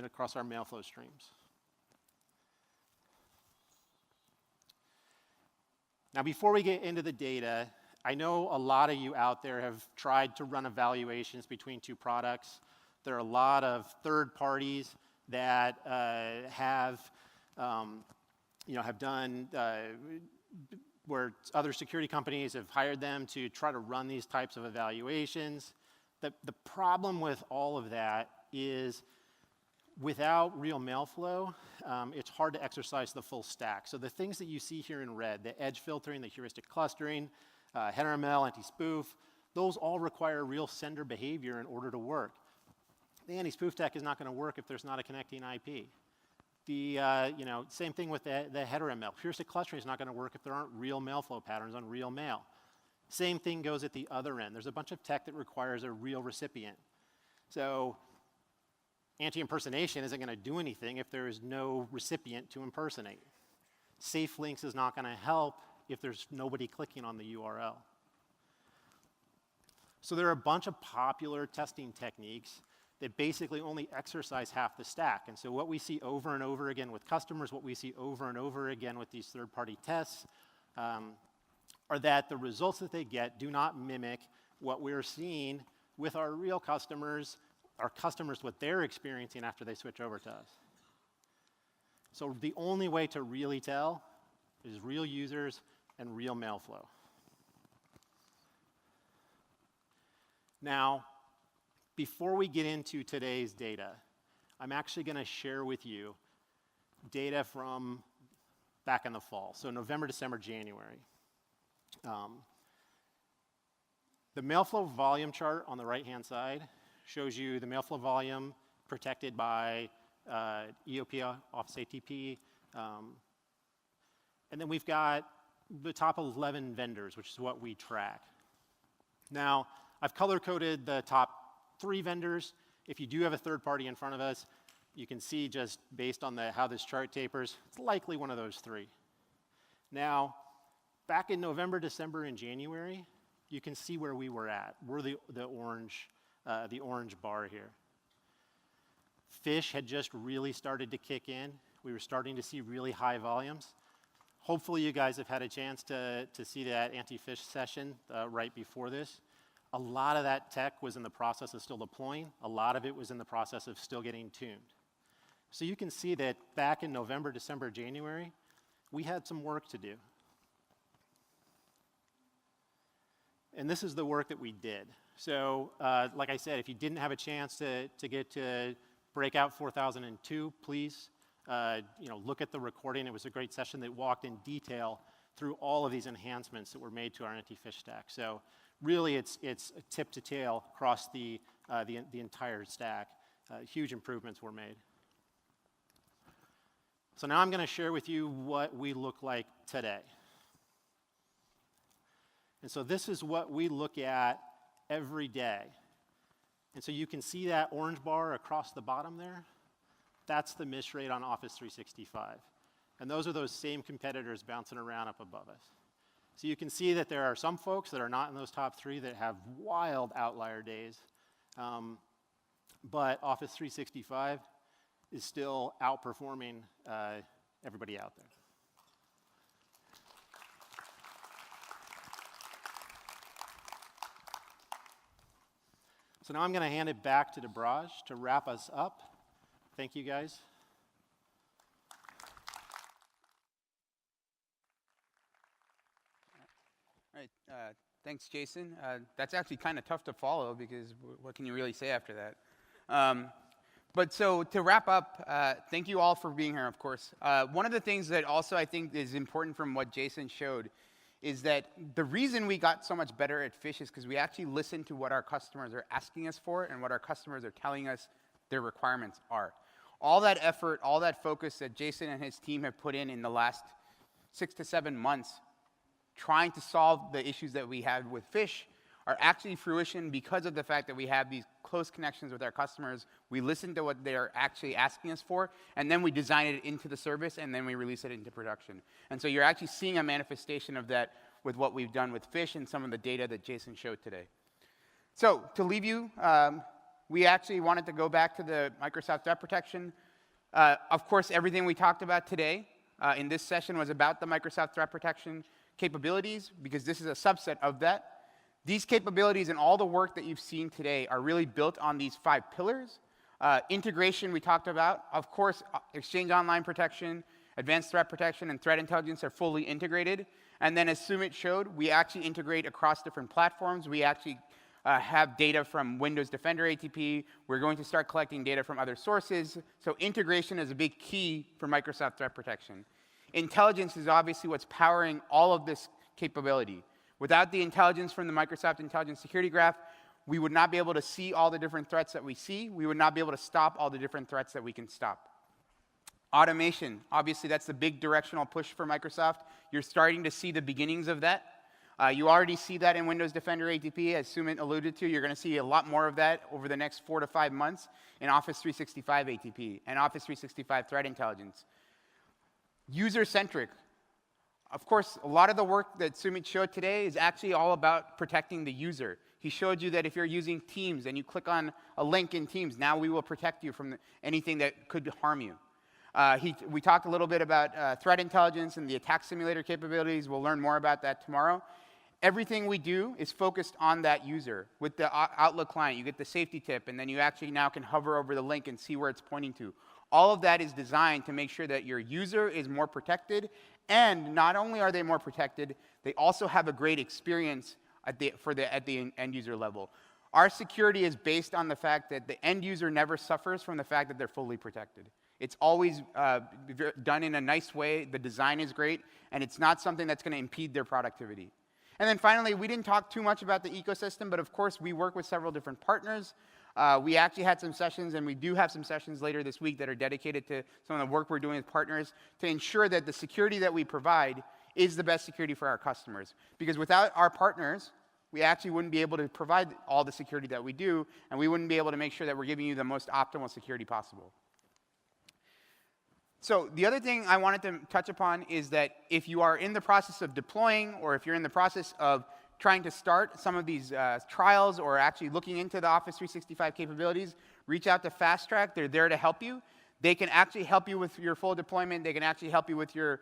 across our mail flow streams. Now, before we get into the data, I know a lot of you out there have tried to run evaluations between two products. There are a lot of third parties that have done where other security companies have hired them to try to run these types of evaluations. The problem with all of that is without real mail flow, it's hard to exercise the full stack. So the things that you see here in red, the edge filtering, the heuristic clustering, header ML, anti-spoof, those all require real sender behavior in order to work. The anti-spoof tech is not going to work if there's not a connecting IP. Same thing with the header ML. Heuristic clustering is not going to work if there aren't real mail flow patterns on real mail. Same thing goes at the other end. There's a bunch of tech that requires a real recipient. So anti-impersonation isn't going to do anything if there is no recipient to impersonate. Safe links is not going to help if there's nobody clicking on the URL. So there are a bunch of popular testing techniques that basically only exercise half the stack. And so what we see over and over again with customers, what we see over and over again with these third-party tests, are that the results that they get do not mimic what we're seeing with our real customers, what they're experiencing after they switch over to us. So the only way to really tell is real users and real mail flow. Now, before we get into today's data, I'm actually going to share with you data from back in the fall, so November, December, January. The mailflow volume chart on the right-hand side shows you the mailflow volume protected by EOP, Office ATP, and then we've got the top 11 vendors, which is what we track. Now, I've color-coded the top 3 vendors. If you do have a third party in front of us, you can see just based on how this chart tapers, it's likely one of those 3. Now, back in November, December, and January, you can see where we were at. We're the orange bar here. Fish had just really started to kick in. We were starting to see really high volumes. Hopefully you guys have had a chance to see that anti-fish session right before this. A lot of that tech was in the process of still deploying. A lot of it was in the process of still getting tuned. So you can see that back in November, December, January, we had some work to do. And this is the work that we did. So like I said, if you didn't have a chance to get to Breakout 4002, please look at the recording. It was a great session that walked in detail through all of these enhancements that were made to our anti-fish stack. So really, it's tip to tail across the entire stack. Huge improvements were made. So now I'm going to share with you what we look like today. And so this is what we look at every day. And so you can see that orange bar across the bottom there. That's the miss rate on Office 365. And those are those same competitors bouncing around up above us. So you can see that there are some folks that are not in those top 3 that have wild outlier days. But Office 365 is still outperforming everybody out there. So now I'm going to hand it back to Debraj to wrap us up. Thank you, guys. All right, thanks, Jason. That's actually kind of tough to follow because what can you really say after that? But so to wrap up, thank you all for being here, of course. One of the things that also I think is important from what Jason showed is that the reason we got so much better at Fish is because we actually listened to what our customers are asking us for and what our customers are telling us their requirements are. All that effort, all that focus that Jason and his team have put in the last 6 to 7 months trying to solve the issues that we had with Fish are actually fruition because of the fact that we have these close connections with our customers. We listen to what they're actually asking us for, and then we design it into the service, and then we release it into production. And so you're actually seeing a manifestation of that with what we've done with Fish and some of the data that Jason showed today. So to leave you, we actually wanted to go back to the Microsoft Threat Protection. Of course, everything we talked about today in this session was about the Microsoft Threat Protection capabilities, because this is a subset of that. These capabilities and all the work that you've seen today are really built on these 5 pillars. Integration we talked about. Of course, Exchange Online protection, Advanced Threat Protection, and Threat Intelligence are fully integrated. And then as Sumit showed, we actually integrate across different platforms. We actually have data from Windows Defender ATP. We're going to start collecting data from other sources. So integration is a big key for Microsoft Threat Protection. Intelligence is obviously what's powering all of this capability. Without the intelligence from the Microsoft Intelligence Security Graph, we would not be able to see all the different threats that we see. We would not be able to stop all the different threats that we can stop. Automation, obviously that's the big directional push for Microsoft. You're starting to see the beginnings of that. You already see that in Windows Defender ATP, as Sumit alluded to. You're going to see a lot more of that over the next 4 to 5 months in Office 365 ATP and Office 365 Threat Intelligence. User-centric. Of course, a lot of the work that Sumit showed today is actually all about protecting the user. He showed you that if you're using Teams and you click on a link in Teams, now we will protect you from anything that could harm you. We talked a little bit about threat intelligence and the attack simulator capabilities. We'll learn more about that tomorrow. Everything we do is focused on that user. With the Outlook client, you get the safety tip, and then you actually now can hover over the link and see where it's pointing to. All of that is designed to make sure that your user is more protected, and not only are they more protected, they also have a great experience at the end user level. Our security is based on the fact that the end user never suffers from the fact that they're fully protected. It's always done in a nice way, the design is great, and it's not something that's going to impede their productivity. And then finally, we didn't talk too much about the ecosystem, but of course we work with several different partners. We actually had some sessions, and we do have some sessions later this week that are dedicated to some of the work we're doing with partners to ensure that the security that we provide is the best security for our customers. Because without our partners, we actually wouldn't be able to provide all the security that we do, and we wouldn't be able to make sure that we're giving you the most optimal security possible. So the other thing I wanted to touch upon is that if you are in the process of deploying, or if you're in the process of trying to start some of these trials or actually looking into the Office 365 capabilities, reach out to Fast Track. They're there to help you. They can actually help you with your full deployment. They can actually help you with your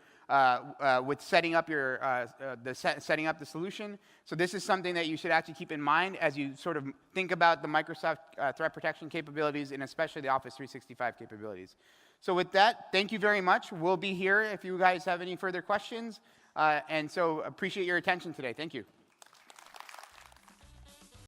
with setting up your setting up the solution. So this is something that you should actually keep in mind as you sort of think about the Microsoft threat protection capabilities, and especially the Office 365 capabilities. So with that, thank you very much. We'll be here if you guys have any further questions. And so appreciate your attention today. Thank you.